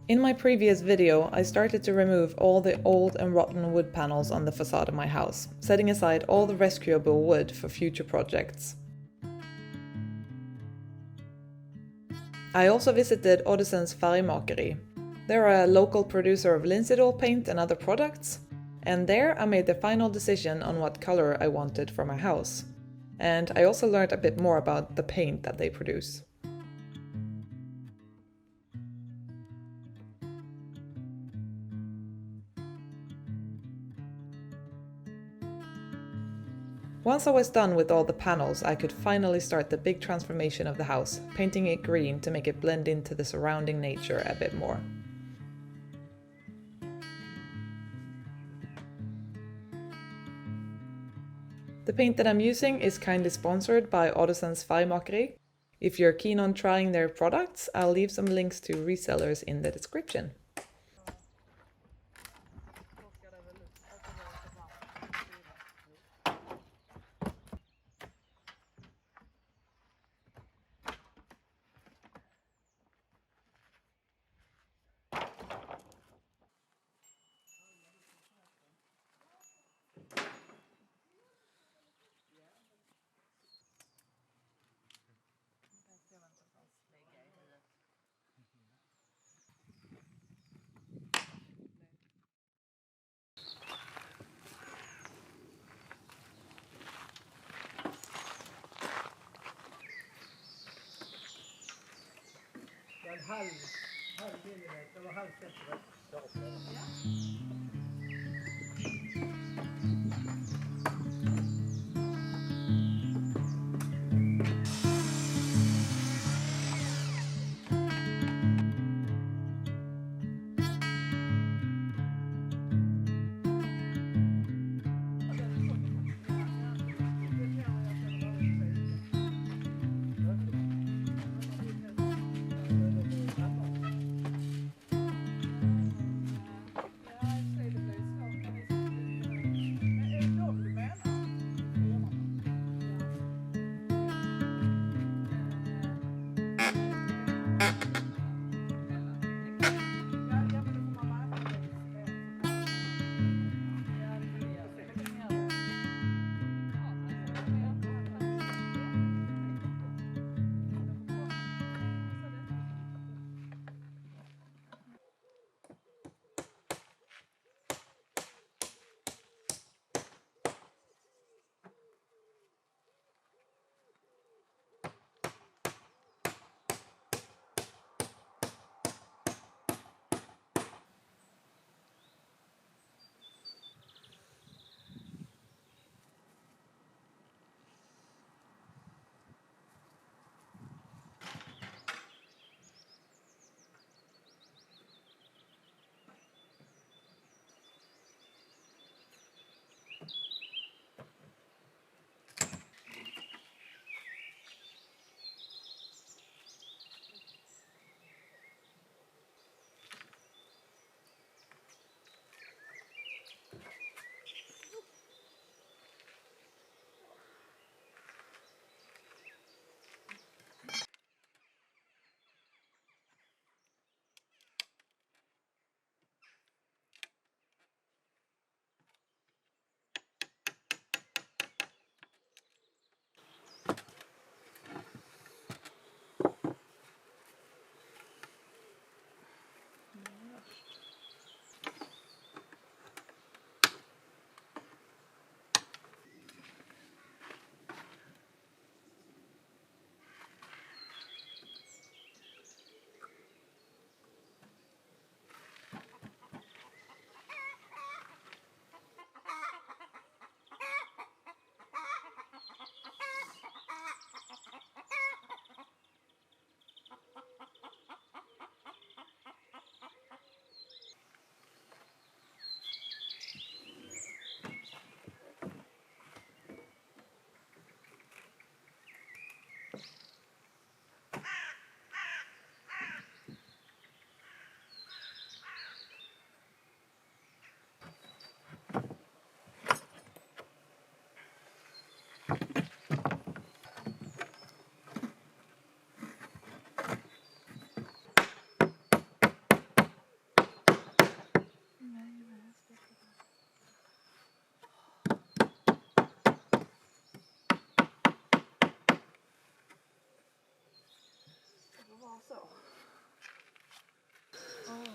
In my previous video, I started to remove all the old and rotten wood panels on the facade of my house, setting aside all the rescuable wood for future projects. I also visited Oddesens Färgmakeri. They're a local producer of linseed oil paint and other products, and there I made the final decision on what color I wanted for my house. And I also learned a bit more about the paint that they produce. Once I was done with all the panels, I could finally start the big transformation of the house, painting it green to make it blend into the surrounding nature a bit more. The paint that I'm using is kindly sponsored by Oddesens Färgmakeri. If you're keen on trying their products, I'll leave some links to resellers in the description. halv millimeter och halv centimeter.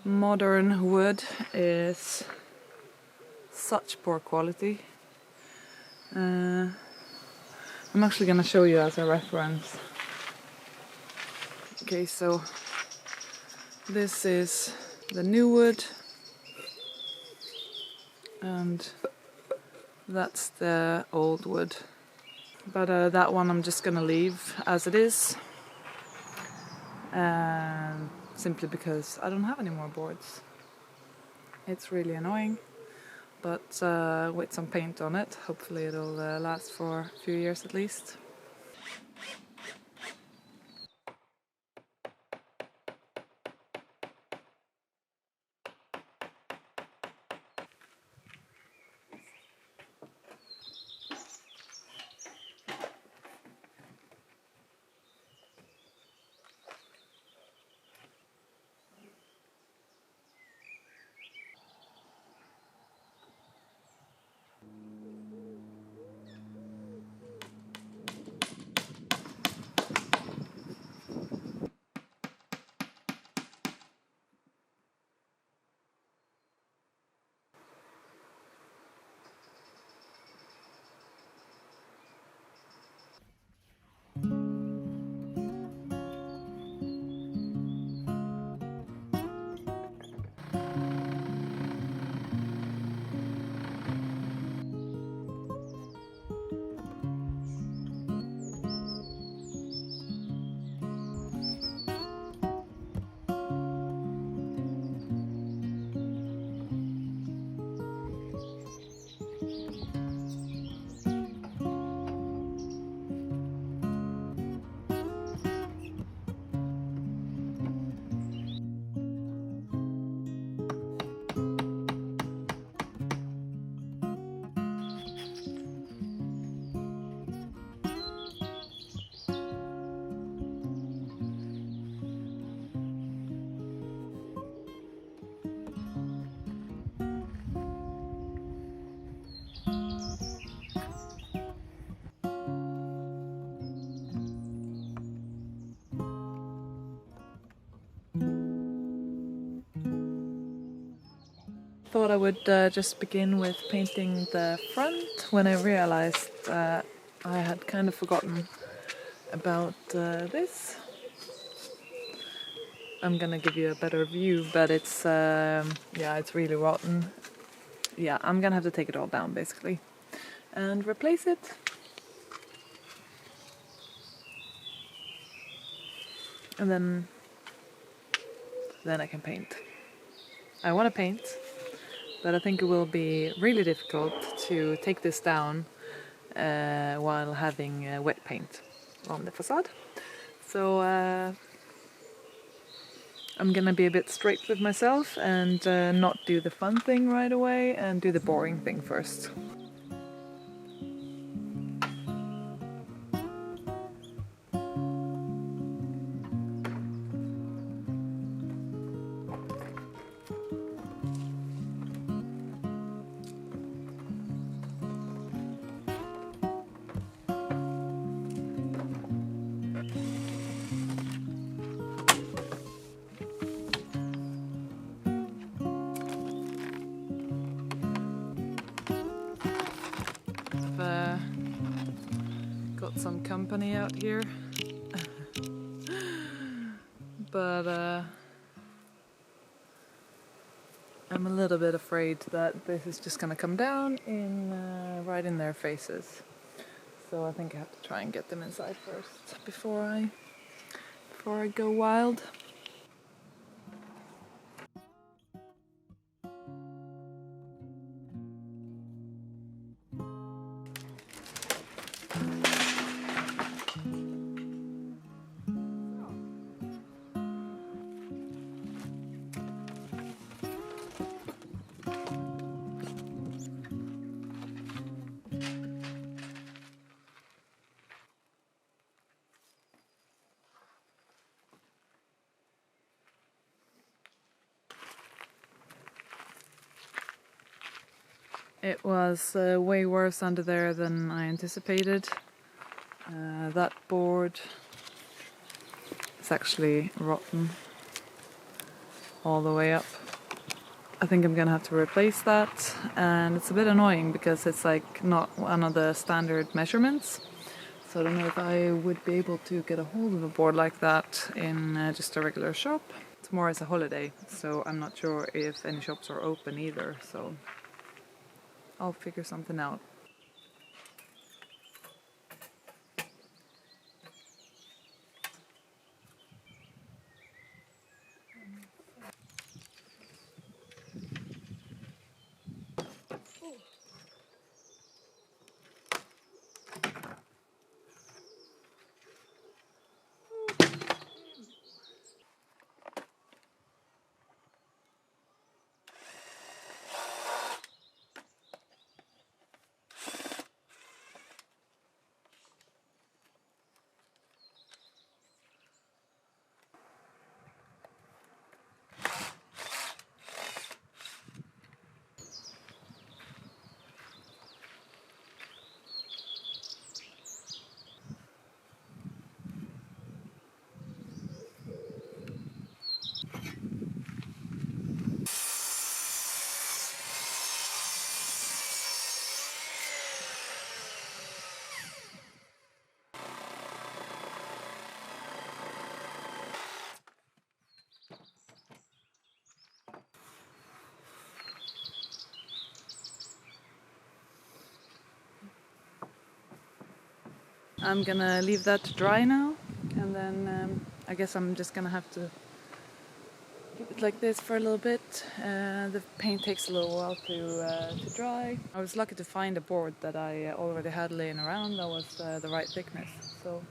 Modern wood is such poor quality. I'm actually gonna show you as a reference. Okay, so this is the new wood, and that's the old wood. But that one I'm just gonna leave as it is, simply because I don't have any more boards. It's really annoying, but with some paint on it, hopefully it'll last for a few years at least. Thought I would just begin with painting the front when I realized I had kind of forgotten about this. I'm gonna give you a better view, but it's yeah, it's really rotten. Yeah, I'm gonna have to take it all down basically and replace it. And then I can paint. I want to paint, but I think it will be really difficult to take this down while having wet paint on the facade. So I'm gonna be a bit strict with myself and not do the fun thing right away and do the boring thing first. Got some company out here, but I'm a little bit afraid that this is just gonna come down in right in their faces. So I think I have to try and get them inside first before I go wild. It was way worse under there than I anticipated. That board it's actually rotten all the way up. I think I'm gonna have to replace that, and it's a bit annoying because it's like not one of the standard measurements. So I don't know if I would be able to get a hold of a board like that in just a regular shop. Tomorrow is a holiday, so I'm not sure if any shops are open either, so I'll figure something out. I'm gonna leave that to dry now, and then I guess I'm just gonna have to keep it like this for a little bit. The paint takes a little while to dry. I was lucky to find a board that I already had laying around that was the right thickness. So.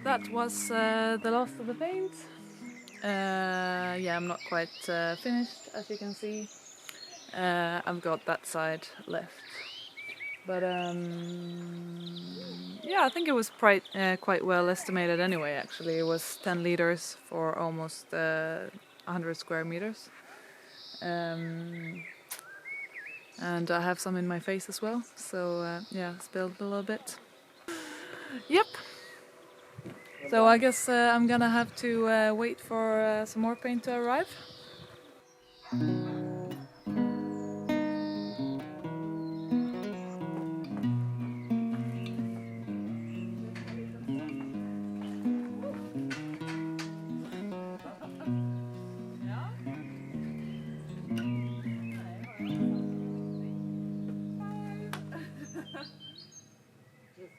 That was the last of the paint. Yeah, I'm not quite finished, as you can see. I've got that side left. But yeah, I think it was quite well estimated anyway, actually. It was 10 liters for almost 100 square meters. And I have some in my face as well, so yeah, spilled a little bit. Yep. So I guess I'm gonna have to wait for some more paint to arrive.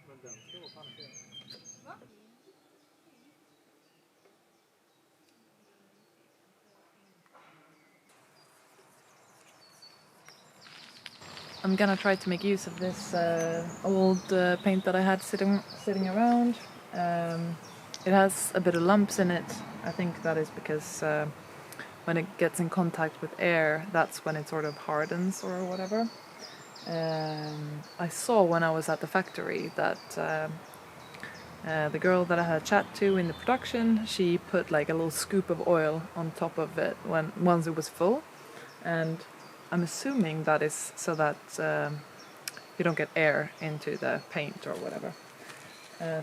Men den ska vara fan fin. I'm gonna try to make use of this old paint that I had sitting around. It has a bit of lumps in it. I think that is because when it gets in contact with air, that's when it sort of hardens or whatever. I saw when I was at the factory that the girl that I had a chat to in the production, she put like a little scoop of oil on top of it once it was full, and I'm assuming that is so that you don't get air into the paint or whatever.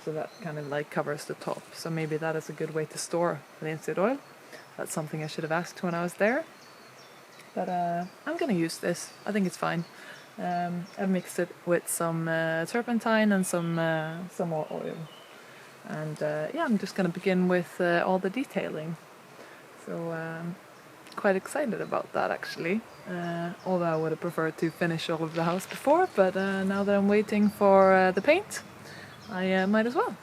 So that kind of like covers the top. So maybe that is a good way to store linseed oil. That's something I should have asked when I was there. But I'm gonna use this. I think it's fine. I've mixed it with some turpentine and some more oil. And yeah, I'm just gonna begin with all the detailing. So quite excited about that actually. Although I would have preferred to finish all of the house before, but now that I'm waiting for the paint, I might as well.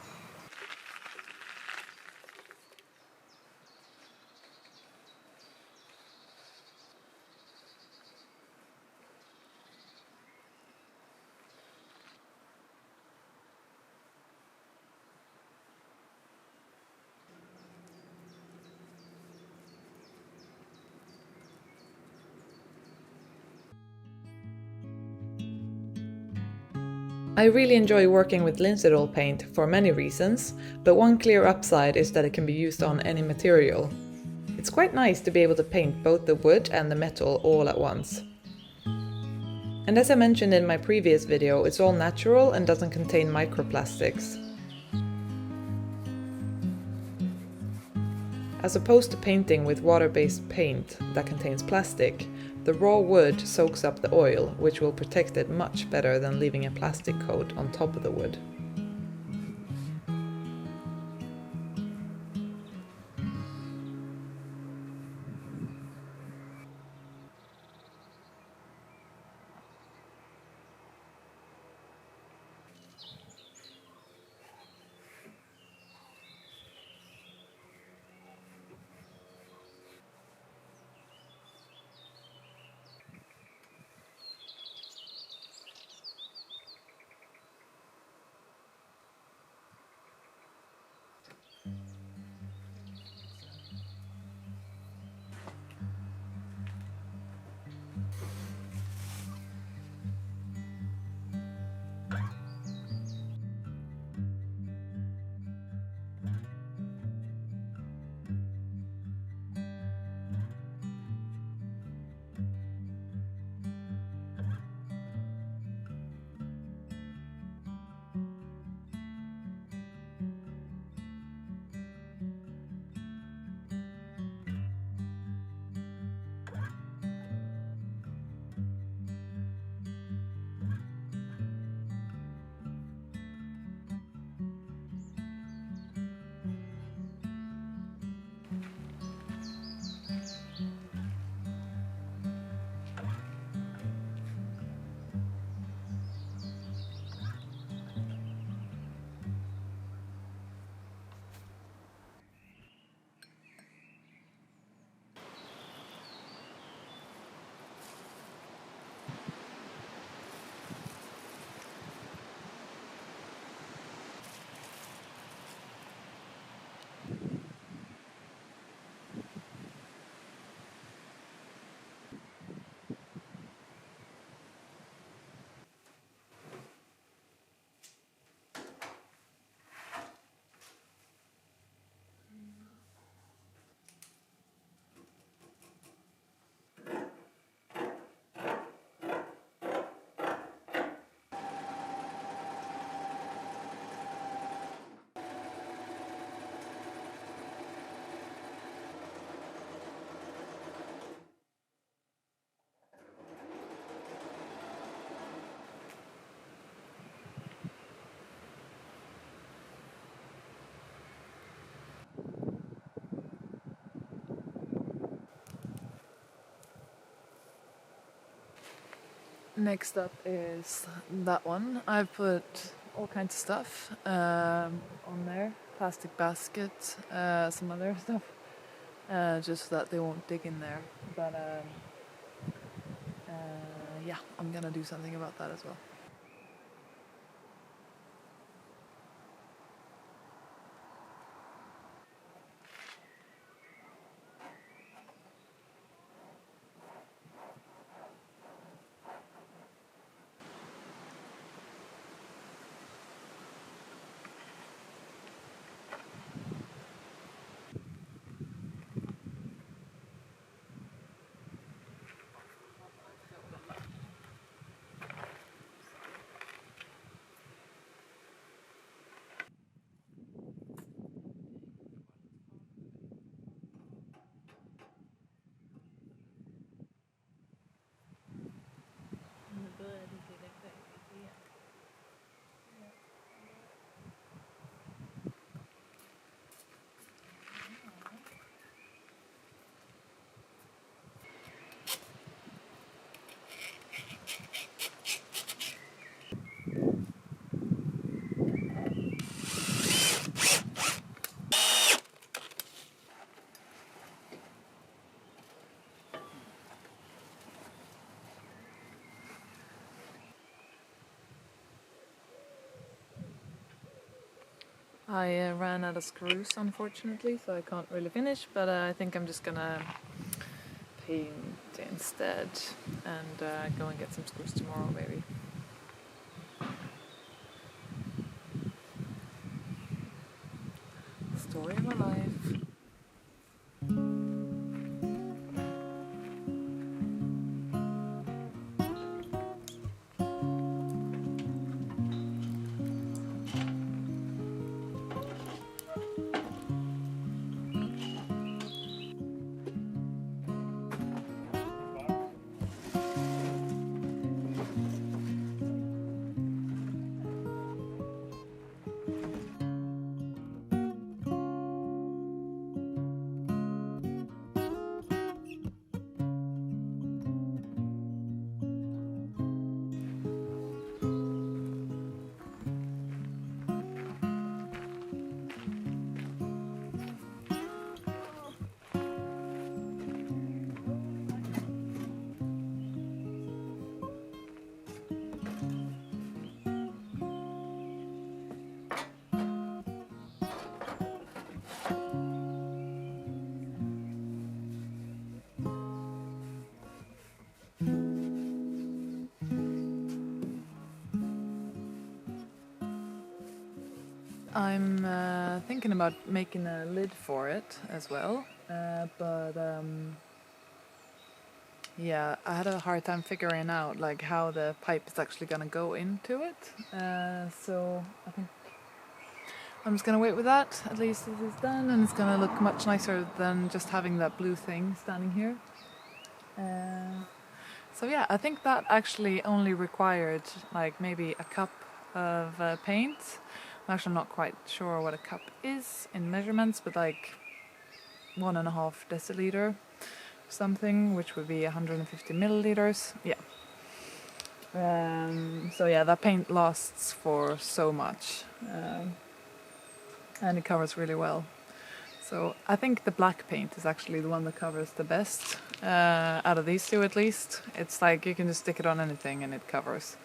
I really enjoy working with linseed oil paint for many reasons, but one clear upside is that it can be used on any material. It's quite nice to be able to paint both the wood and the metal all at once. And as I mentioned in my previous video, it's all natural and doesn't contain microplastics. As opposed to painting with water-based paint that contains plastic, the raw wood soaks up the oil, which will protect it much better than leaving a plastic coat on top of the wood. Next up is that one. I've put all kinds of stuff on there. Plastic basket, some other stuff, just so that they won't dig in there. But yeah, I'm gonna do something about that as well. I ran out of screws, unfortunately, so I can't really finish, but I think I'm just gonna paint instead and go and get some screws tomorrow, maybe. Story of my life. I'm thinking about making a lid for it as well, but yeah, I had a hard time figuring out like how the pipe is actually gonna go into it. So I think I'm just gonna wait with that. At least this is done, and it's gonna look much nicer than just having that blue thing standing here. So yeah, I think that actually only required like maybe a cup of paint. I'm actually not quite sure what a cup is in measurements, but like 1.5 deciliter something, which would be 150 milliliters. Yeah. So yeah, that paint lasts for so much, and it covers really well. So I think the black paint is actually the one that covers the best out of these two, at least. It's like you can just stick it on anything and it covers.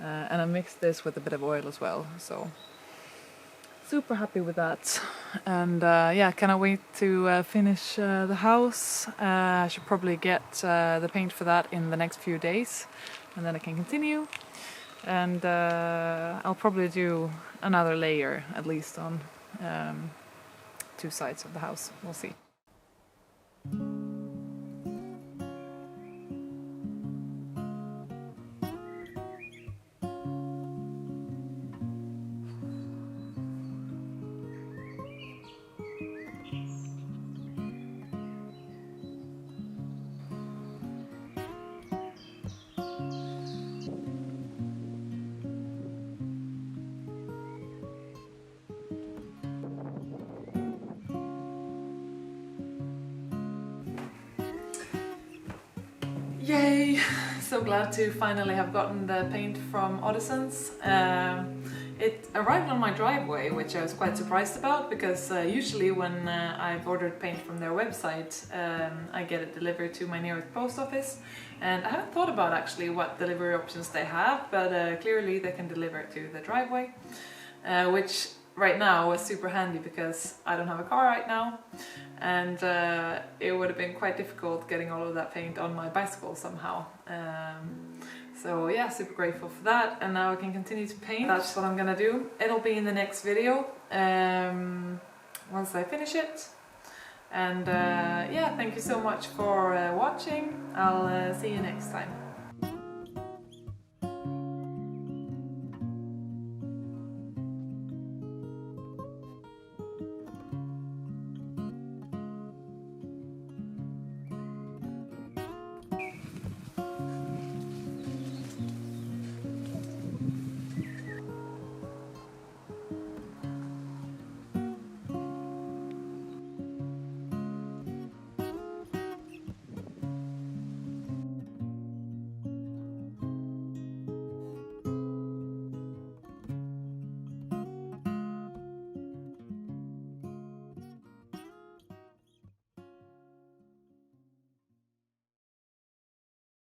And I mixed this with a bit of oil as well, so super happy with that. And yeah, cannot wait to finish the house. I should probably get the paint for that in the next few days, and then I can continue. And I'll probably do another layer at least on 2 sides of the house. We'll see. Yay! So glad to finally have gotten the paint from Oddisons. It arrived on my driveway, which I was quite surprised about, because usually when I've ordered paint from their website, I get it delivered to my nearest post office. And I haven't thought about actually what delivery options they have, but clearly they can deliver it to the driveway, which right now was super handy because I don't have a car right now, and it would have been quite difficult getting all of that paint on my bicycle somehow. So yeah, super grateful for that, and now I can continue to paint. That's what I'm gonna do. It'll be in the next video once I finish it. And yeah, thank you so much for watching. I'll see you next time.